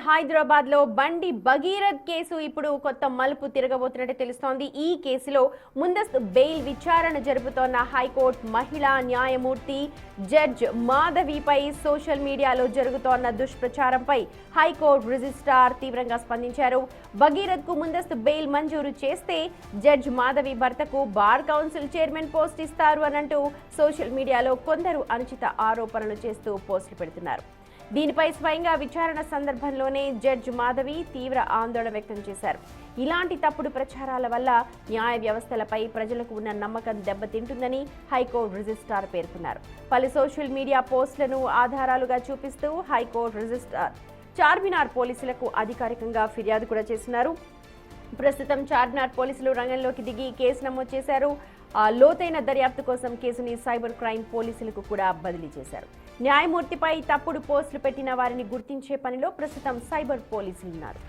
హైదరాబాద్ లో బండి భగీరథ్ కేసు ఇప్పుడు కొత్త మలుపు తిరగబోతున్నట్టు తెలుస్తోంది. ఈ కేసులో ముందస్తు బెయిల్ విచారణ జరుపుతోన్న హైకోర్టు మహిళా న్యాయమూర్తి జడ్జ్ మాధవిపై సోషల్ మీడియాలో జరుగుతోన్న దుష్ప్రచారంపై హైకోర్టు రిజిస్ట్రార్ తీవ్రంగా స్పందించారు. భగీరథ్ కు ముందస్తు బెయిల్ మంజూరు చేస్తే జడ్జ్ మాధవి భర్తకు బార్ కౌన్సిల్ చైర్మన్ పోస్ట్ ఇస్తారు అనంటూ సోషల్ మీడియాలో కొందరు అనుచిత ఆరోపణలు చేస్తూ పోస్టులు పెడుతున్నారు. దీనిపై స్వయంగా విచారణ సందర్భంలోనే జడ్జి మాధవి తీవ్ర ఆందోళన వ్యక్తం చేశారు. ఇలాంటి తప్పుడు ప్రచారాల వల్ల న్యాయ వ్యవస్థలపై ప్రజలకు ఉన్న నమ్మకం దెబ్బతింటుందని హైకోర్టు రిజిస్ట్రార్ పేర్కొన్నారు. పలు సోషల్ మీడియా పోస్టులను ఆధారాలుగా చూపిస్తూ హైకోర్టు రిజిస్ట్రార్ చార్మినార్ పోలీసులకు అధికారికంగా ఫిర్యాదు కూడా చేస్తున్నారు. ప్రస్తుతం చార్మినార్ పోలీసులు రంగంలోకి దిగి కేసు నమోదు చేశారు. లోతైన దర్యాప్తు కోసం కేసుని సైబర్ క్రైమ్ పోలీసులకు కూడా బదిలీ చేశారు. న్యాయమూర్తిపై తప్పుడు పోస్టులు పెట్టిన వారిని గుర్తించే పనిలో ప్రస్తుతం సైబర్ పోలీసులు ఉన్నారు.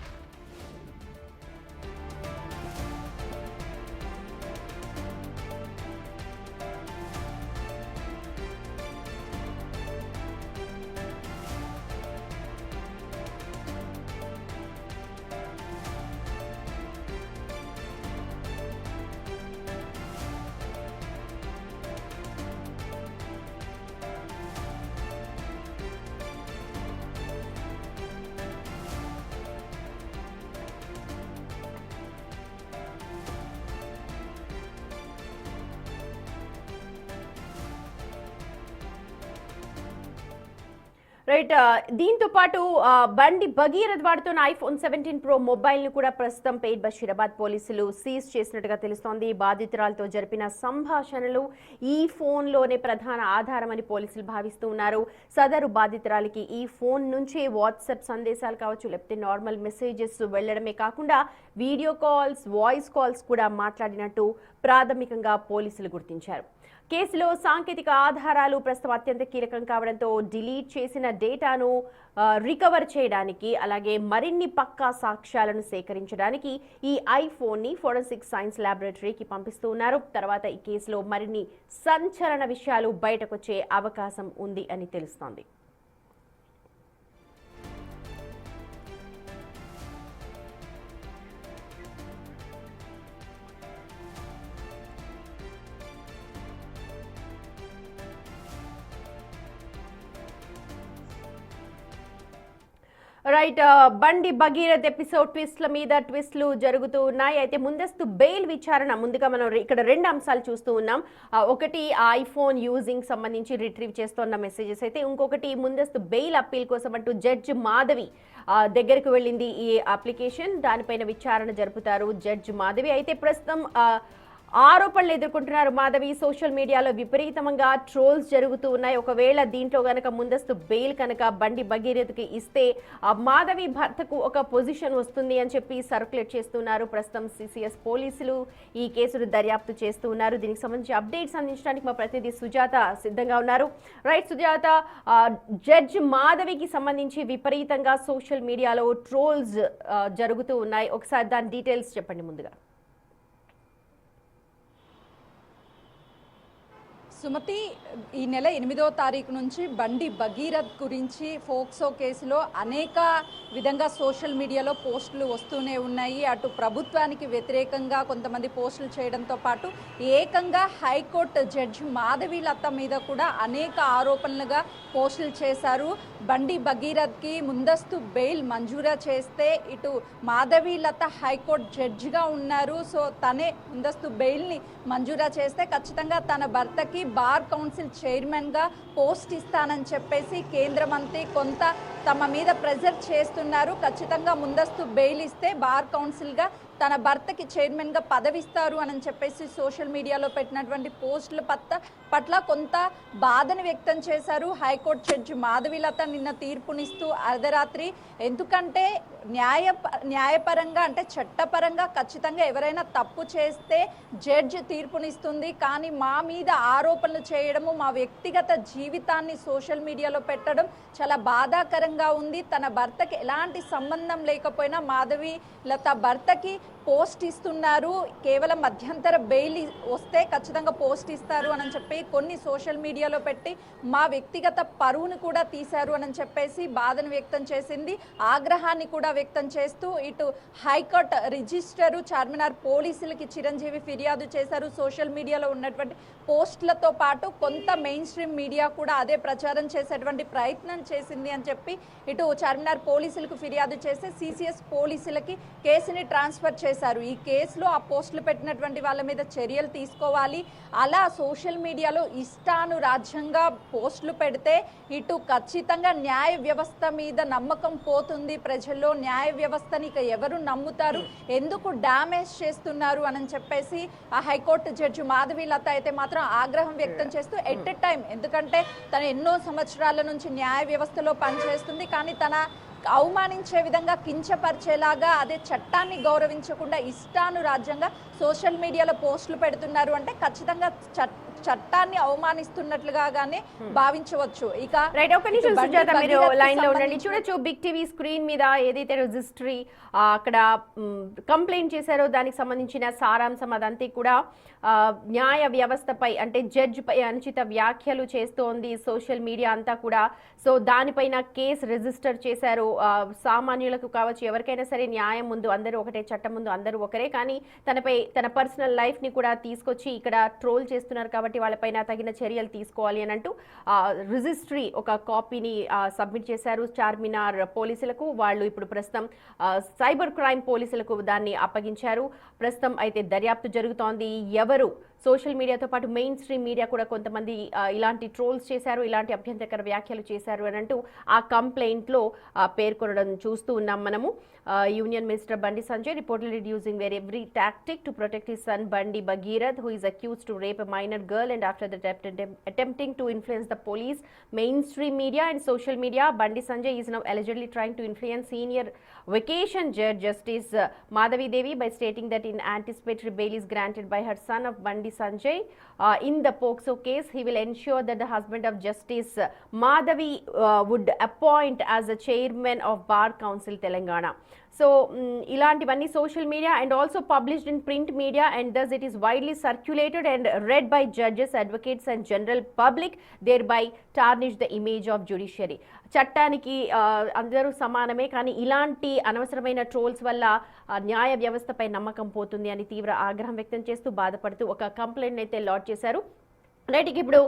రైట్, దీంతో పాటు బండి భగీరథ్ వాడుతున్న ఐఫోన్ 17 Pro మొబైల్ ను కూడా ప్రస్తుతం పేట్ బషీరాబాద్ పోలీసులు సీజ్ చేసినట్టుగా తెలుస్తోంది. బాధితురాలతో జరిపిన సంభాషణలు ఈ ఫోన్లోనే ప్రధాన ఆధారమని పోలీసులు భావిస్తూ ఉన్నారు. సదరు బాధితురాలికి ఈ ఫోన్ నుంచే వాట్సాప్ సందేశాలు కావచ్చు, లేకపోతే నార్మల్ మెసేజెస్ వెళ్లడమే కాకుండా వీడియో కాల్స్, వాయిస్ కాల్స్ కూడా మాట్లాడినట్టు ప్రాథమికంగా పోలీసులు గుర్తించారు. కేసులో సాంకేతిక ఆధారాలు ప్రస్తుతం అత్యంత కీలకం కావడంతో డిలీట్ చేసిన డేటాను రికవర్ చేయడానికి, అలాగే మరిన్ని పక్కా సాక్ష్యాలను సేకరించడానికి ఈ ఐఫోన్ని ఫోరెన్సిక్ సైన్స్ ల్యాబొరేటరీకి పంపిస్తూ ఉన్నారు. తర్వాత ఈ కేసులో మరిన్ని సంచలన విషయాలు బయటకొచ్చే అవకాశం ఉంది అని తెలుస్తోంది. రైట్, బండి భగీరథ్ ఎపిసోడ్ ట్విస్ట్ల మీద ట్విస్ట్లు జరుగుతూ ఉన్నాయి. అయితే ముందస్తు బెయిల్ విచారణ ముందుగా మనం ఇక్కడ రెండు అంశాలు చూస్తూ ఉన్నాం. ఒకటి ఐఫోన్ యూజింగ్ సంబంధించి రిట్రీవ్ చేస్తున్న మెసేజెస్ అయితే, ఇంకొకటి ముందస్తు బెయిల్ అప్పీల్ కోసం అంటూ జడ్జి మాధవి దగ్గరకు వెళ్ళింది ఈ అప్లికేషన్. దానిపైన విచారణ జరుపుతారు జడ్జి మాధవి. అయితే ప్రస్తుతం ఆరోపణలు ఎదుర్కొంటున్నారు మాధవి. సోషల్ మీడియాలో విపరీతంగా ట్రోల్స్ జరుగుతూ ఉన్నాయి. ఒకవేళ దీంట్లో గనక ముందస్తు బెయిల్ కనుక బండి భగీరథ్కి ఇస్తే మాధవి భర్తకు ఒక పొజిషన్ వస్తుంది అని చెప్పి సర్క్యులేట్ చేస్తున్నారు. ప్రస్తుతం సిసిఎస్ పోలీసులు ఈ కేసును దర్యాప్తు చేస్తూ ఉన్నారు. దీనికి సంబంధించి అప్డేట్స్ అందించడానికి మా ప్రతినిధి సుజాత సిద్ధంగా ఉన్నారు. రైట్ సుజాత, జడ్జ్ మాధవికి సంబంధించి విపరీతంగా సోషల్ మీడియాలో ట్రోల్స్ జరుగుతూ ఉన్నాయి. ఒకసారి దాని డీటెయిల్స్ చెప్పండి ముందుగా. సుమతి, ఈ నెల 8వ తారీఖు నుంచి బండి భగీరథ్ గురించి ఫోక్సో కేసులో అనేక విధంగా సోషల్ మీడియాలో పోస్టులు వస్తూనే ఉన్నాయి. అటు ప్రభుత్వానికి వ్యతిరేకంగా కొంతమంది పోస్టులు చేయడంతో పాటు ఏకంగా హైకోర్టు జడ్జి మాధవి లత మీద కూడా అనేక ఆరోపణలుగా పోస్టులు చేశారు. బండి భగీరథ్కి ముందస్తు బెయిల్ మంజూరా చేస్తే ఇటు మాధవి లత హైకోర్టు జడ్జిగా ఉన్నారు. సో తనే ముందస్తు బెయిల్ని మంజూరా చేస్తే ఖచ్చితంగా తన భర్తకి బార్ కౌన్సిల్ చైర్మన్గా పోస్ట్ ఇస్తానని చెప్పేసి కేంద్ర మంత్రి కొంత తమ మీద ప్రెజర్ చేస్తున్నారు. ఖచ్చితంగా ముందస్తు బెయిల్ ఇస్తే బార్ కౌన్సిల్గా తన భర్తకి చైర్మన్గా పదవిస్తారు అని చెప్పేసి సోషల్ మీడియాలో పెట్టినటువంటి పోస్టుల పట్ల కొంత బాధను వ్యక్తం చేశారు హైకోర్టు జడ్జి మాధవిలత నిన్న తీర్పునిస్తూ అర్ధరాత్రి. ఎందుకంటే న్యాయపరంగా అంటే చట్టపరంగా ఖచ్చితంగా ఎవరైనా తప్పు చేస్తే జడ్జి తీర్పునిస్తుంది, కానీ మా మీద ఆరోపణలు చేయడము, మా వ్యక్తిగత జీవితం జీవితాన్ని సోషల్ మీడియాలో పెట్టడం చాలా బాధాకరంగా ఉంది. తన భర్తకి ఎలాంటి సంబంధం లేకపోయినా మాధవి లత భర్తకి పోస్ట్ ఇస్తున్నారు, కేవలం మధ్యంతర బెయిల్ వస్తే ఖచ్చితంగా పోస్ట్ ఇస్తారు అని చెప్పి కొన్ని సోషల్ మీడియాలో పెట్టి మా వ్యక్తిగత పరువును కూడా తీశారు అని చెప్పేసి బాధను వ్యక్తం చేసింది, ఆగ్రహాన్ని కూడా వ్యక్తం చేస్తూ ఇటు హైకోర్టు రిజిస్టరు చార్మినార్ పోలీసులకి చిరంజీవి ఫిర్యాదు చేశారు. సోషల్ మీడియాలో ఉన్నటువంటి పోస్టులతో పాటు కొంత మెయిన్ స్ట్రీమ్ మీడియా కూడా అదే ప్రచారం చేసేటువంటి ప్రయత్నం చేసింది అని చెప్పి ఇటు చార్మినార్ పోలీసులకు ఫిర్యాదు చేస్తే సిసిఎస్ పోలీసులకి కేసుని ట్రాన్స్ఫర్ చేశారు. ఈ కేసులో ఆ పోస్టులు పెట్టినటువంటి వాళ్ళ మీద చర్యలు తీసుకోవాలి. అలా సోషల్ మీడియాలో ఇష్టానురాజ్యంగా పోస్టులు పెడితే ఇటు ఖచ్చితంగా న్యాయ వ్యవస్థ మీద నమ్మకం పోతుంది. ప్రజల్లో న్యాయ వ్యవస్థని ఇక ఎవరు నమ్ముతారు, ఎందుకు డ్యామేజ్ చేస్తున్నారు అని చెప్పేసి ఆ హైకోర్టు జడ్జి మాధవి లత అయితే మాత్రం ఆగ్రహం వ్యక్తం చేస్తూ ఎట్ ఎ టైం, ఎందుకంటే తను ఎన్నో సంవత్సరాల నుంచి న్యాయ వ్యవస్థలో పనిచేస్తుంది, కానీ తన అవమానించే విధంగా కించపరిచేలాగా అదే చట్టాన్ని గౌరవించకుండా ఇష్టానురాజ్యంగా సోషల్ మీడియాలో పోస్టులు పెడుతున్నారు అంటే ఖచ్చితంగా చట్టాన్ని అవమానిస్తున్నట్లుగానే భావించవచ్చు. ఇక రైట్, ఒక నిమిషం సుజాత, మీరు లైన్ లో ఉండండి. చూడొచ్చు బిగ్ టీవీ స్క్రీన్ మీద ఏదైతే రిజిస్ట్రీ అక్కడ కంప్లైంట్ చేశారో దానికి సంబంధించిన సారాంశం అదంతా కూడా న్యాయ వ్యవస్థపై అంటే జడ్జి పై అనుచిత వ్యాఖ్యలు చేస్తోంది సోషల్ మీడియా అంతా కూడా. సో దానిపైన కేసు రిజిస్టర్ చేశారు. సామాన్యులకు కావచ్చు, ఎవరికైనా సరే న్యాయం ముందు అందరూ ఒకటే, చట్టం ముందు అందరూ ఒకరే, కానీ తనపై తన పర్సనల్ లైఫ్ ని కూడా తీసుకొచ్చి ఇక్కడ ట్రోల్ చేస్తున్నారు కాబట్టి వాళ్ళపైన తగిన చర్యలు తీసుకోవాలి అని అంటూ రిజిస్ట్రీ ఒక కాపీని సబ్మిట్ చేశారు చార్మినార్ పోలీసులకు. వాళ్ళు ఇప్పుడు ప్రస్తుతం సైబర్ క్రైమ్ పోలీసులకు దాన్ని అప్పగించారు. ప్రస్తుతం అయితే దర్యాప్తు జరుగుతోంది. ఎవరు సోషల్ మీడియాతో పాటు మెయిన్ స్ట్రీమ్ మీడియా కూడా కొంతమంది ఇలాంటి ట్రోల్స్ చేశారు, ఇలాంటి అభ్యంతరకర వ్యాఖ్యలు చేశారు అని అంటూ ఆ కంప్లైంట్లో పేర్కొనడం చూస్తూ ఉన్నాం మనము. Union minister Bandi Sanjay reportedly using every tactic to protect his son Bandi Bhagirath, who is accused to rape a minor girl, and after that attempting to influence the police, mainstream media and social media, Bandi Sanjay is now allegedly trying to influence senior vacation judge Justice Madhavi Devi by stating that in anticipatory bail is granted by her son of Bandi Sanjay in the POCSO case, he will ensure that the husband of Justice Madhavi would appoint as the chairman of Bar Council Telangana. So ilantivani social media and also published in print media, and thus it is widely circulated and read by judges, advocates and general public, thereby tarnish the image of judiciary. చట్టానికి అందరూ సమానమే, కానీ ఇలాంటి అనవసరమైన trolls వల్ల న్యాయ వ్యవస్థపై నమ్మకం పోతుంది అని తీవ్ర ఆగ్రహం వ్యక్తం చేస్తూ బాధపడుతూ ఒక కంప్లైంట్ అయితే లాడ్జ్ చేశారు. రైట్, ఇప్పుడు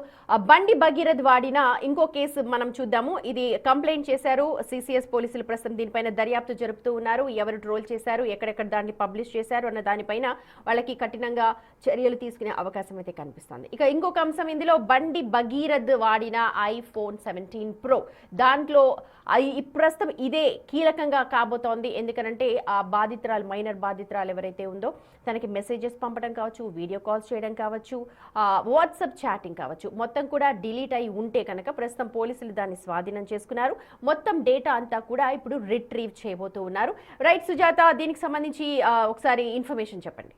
బండి భగీరథ్ వాడిన ఇంకో కేసు మనం చూద్దాము. ఇది కంప్లైంట్ చేశారు సిసిఎస్ పోలీసులు. ప్రస్తుతం దీనిపైన దర్యాప్తు జరుపుతూ ఉన్నారు. ఎవరు ట్రోల్ చేశారు, ఎక్కడెక్కడ దాన్ని పబ్లిష్ చేశారు అన్న దానిపైన వాళ్ళకి కఠినంగా చర్యలు తీసుకునే అవకాశం అయితే కనిపిస్తుంది. ఇక ఇంకొక అంశం, ఇందులో బండి భగీరథ్ వాడిన iPhone 17 Pro, దాంట్లో ప్రస్తుతం ఇదే కీలకంగా కాబోతోంది. ఎందుకంటే ఆ బాధితురాలు, మైనర్ బాధితురాలు ఎవరైతే ఉందో తనకి మెసేజెస్ పంపడం కావచ్చు, వీడియో కాల్స్ చేయడం కావచ్చు, వాట్సాప్ చాటింగ్ కావచ్చు, మొత్తం కూడా డిలీట్ అయి ఉంటే కనుక ప్రస్తుతం పోలీసులు దాన్ని స్వాధీనం చేసుకున్నారు. మొత్తం డేటా అంతా కూడా ఇప్పుడు రిట్రీవ్ చేయబోతూ ఉన్నారు. రైట్ సుజాత, దీనికి సంబంధించి ఒకసారి ఇన్ఫర్మేషన్ చెప్పండి.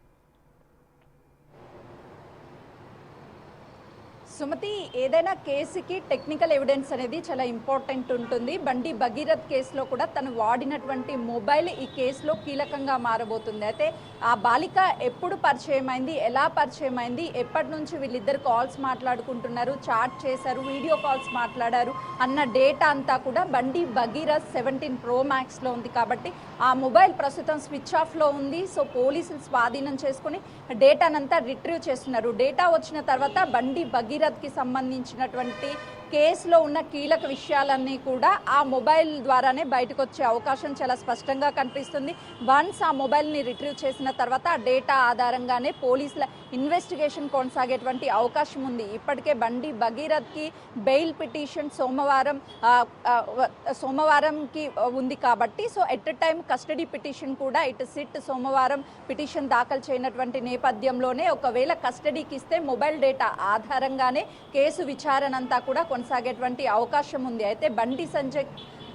సుమతి, ఏదైనా కేసుకి టెక్నికల్ ఎవిడెన్స్ అనేది చాలా ఇంపార్టెంట్ ఉంటుంది. బండి భగీరథ్ కేసులో కూడా తను వాడినటువంటి మొబైల్ ఈ కేసులో కీలకంగా మారబోతుంది. అయితే ఆ బాలిక ఎప్పుడు పరిచయం అయింది, ఎలా పరిచయం అయింది, ఎప్పటి నుంచి వీళ్ళిద్దరు కాల్స్ మాట్లాడుకుంటున్నారు, చాట్ చేశారు, వీడియో కాల్స్ మాట్లాడారు అన్న డేటా అంతా కూడా బండి భగీరథ్ 17 Pro Maxలో ఉంది. కాబట్టి ఆ మొబైల్ ప్రస్తుతం స్విచ్ ఆఫ్లో ఉంది. సో పోలీసులు స్వాధీనం చేసుకుని డేటానంతా రిట్రీవ్ చేస్తున్నారు. డేటా వచ్చిన తర్వాత బండి భగీరథ్కి సంబంధించినటువంటి కేసులో ఉన్న కీలక విషయాలన్నీ కూడా ఆ మొబైల్ ద్వారానే బయటకు వచ్చే అవకాశం చాలా స్పష్టంగా కనిపిస్తుంది. వన్స్ ఆ మొబైల్ని రిట్రీవ్ చేసిన తర్వాత ఆ డేటా ఆధారంగానే పోలీసుల ఇన్వెస్టిగేషన్ కొనసాగేటువంటి అవకాశం ఉంది. ఇప్పటికే బండి భగీరథ్కి బెయిల్ పిటిషన్ సోమవారంకి ఉంది కాబట్టి so at a time custody petition కూడా ఇటు సిట్ సోమవారం పిటిషన్ దాఖలు చేయనటువంటి నేపథ్యంలోనే ఒకవేళ కస్టడీకి ఇస్తే మొబైల్ డేటా ఆధారంగానే కేసు విచారణ అంతా కూడా కొనసాగేటువంటి అవకాశం ఉంది. అయితే బండి సంజయ్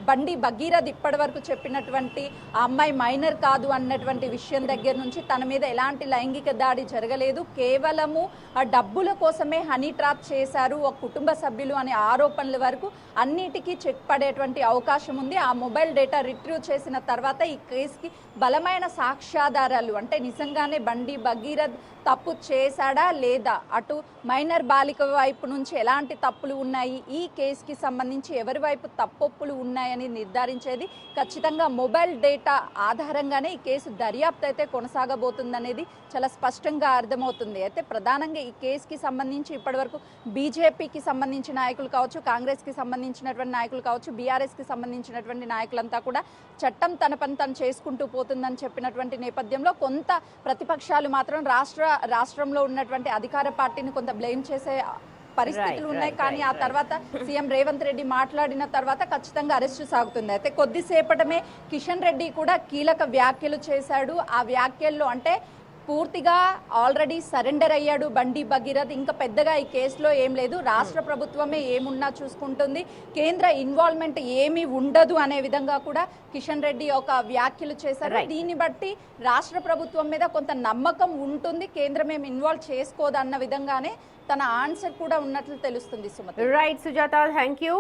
బండి భగీరథ్ ఇప్పటి వరకు చెప్పినటువంటి ఆ అమ్మాయి మైనర్ కాదు అన్నటువంటి విషయం దగ్గర నుంచి తన మీద ఎలాంటి లైంగిక దాడి జరగలేదు, కేవలము ఆ డబ్బుల కోసమే హనీ ట్రాప్ చేశారు ఒక కుటుంబ సభ్యులు అనే ఆరోపణల వరకు అన్నిటికీ చెక్ పడేటువంటి అవకాశం ఉంది. ఆ మొబైల్ డేటా రిట్రీవ్ చేసిన తర్వాత ఈ కేసుకి బలమైన సాక్ష్యాధారాలు అంటే నిజంగానే బండి భగీరథ్ తప్పు చేశాడా లేదా, అటు మైనర్ బాలిక వైపు నుంచి ఎలాంటి తప్పులు ఉన్నాయి, ఈ కేసుకి సంబంధించి ఎవరి వైపు తప్పొప్పులు ఉన్నాయని నిర్ధారించేది ఖచ్చితంగా మొబైల్ డేటా ఆధారంగానే ఈ కేసు దర్యాప్తు అయితే కొనసాగబోతుందనేది చాలా స్పష్టంగా అర్థమవుతుంది. అయితే ప్రధానంగా ఈ కేసుకి సంబంధించి ఇప్పటివరకు బీజేపీకి సంబంధించిన నాయకులు కావచ్చు, కాంగ్రెస్కి సంబంధించినటువంటి నాయకులు కావచ్చు, బీఆర్ఎస్కి సంబంధించినటువంటి నాయకులంతా కూడా చట్టం తన పని తను చేసుకుంటూ పోతుందని చెప్పినటువంటి నేపథ్యంలో కొంత ప్రతిపక్షాలు మాత్రం రాష్ట్రంలో ఉన్నటువంటి అధికార పార్టీని కొంత బ్లేమ్ చేసే పరిస్థితులు ఉన్నాయి. కానీ ఆ తర్వాత సీఎం రేవంత్ రెడ్డి మాట్లాడిన తర్వాత ఖచ్చితంగా అరెస్టు సాగుతుంది. అయితే కొద్దిసేపటమే కిషన్ రెడ్డి కూడా కీలక వ్యాఖ్యలు చేశాడు. ఆ వ్యాఖ్యల్లో అంటే పూర్తిగా ఆల్రెడీ సరెండర్ అయ్యాడు బండి భగీరథ్, ఇంకా పెద్దగా ఈ కేసులో ఏం లేదు, రాష్ట్ర ప్రభుత్వమే ఏమున్నా చూసుకుంటుంది, కేంద్ర ఇన్వాల్వ్మెంట్ ఏమీ ఉండదు అనే విధంగా కూడా కిషన్ రెడ్డి ఒక వ్యాఖ్యలు చేశారు. దీన్ని బట్టి రాష్ట్ర ప్రభుత్వం మీద కొంత నమ్మకం ఉంటుంది, కేంద్రం ఏమి ఇన్వాల్వ్ చేసుకోదు అన్న విధంగానే తన ఆన్సర్ కూడా ఉన్నట్లు తెలుస్తుంది. Sumathi. Right Sujatha, thank you.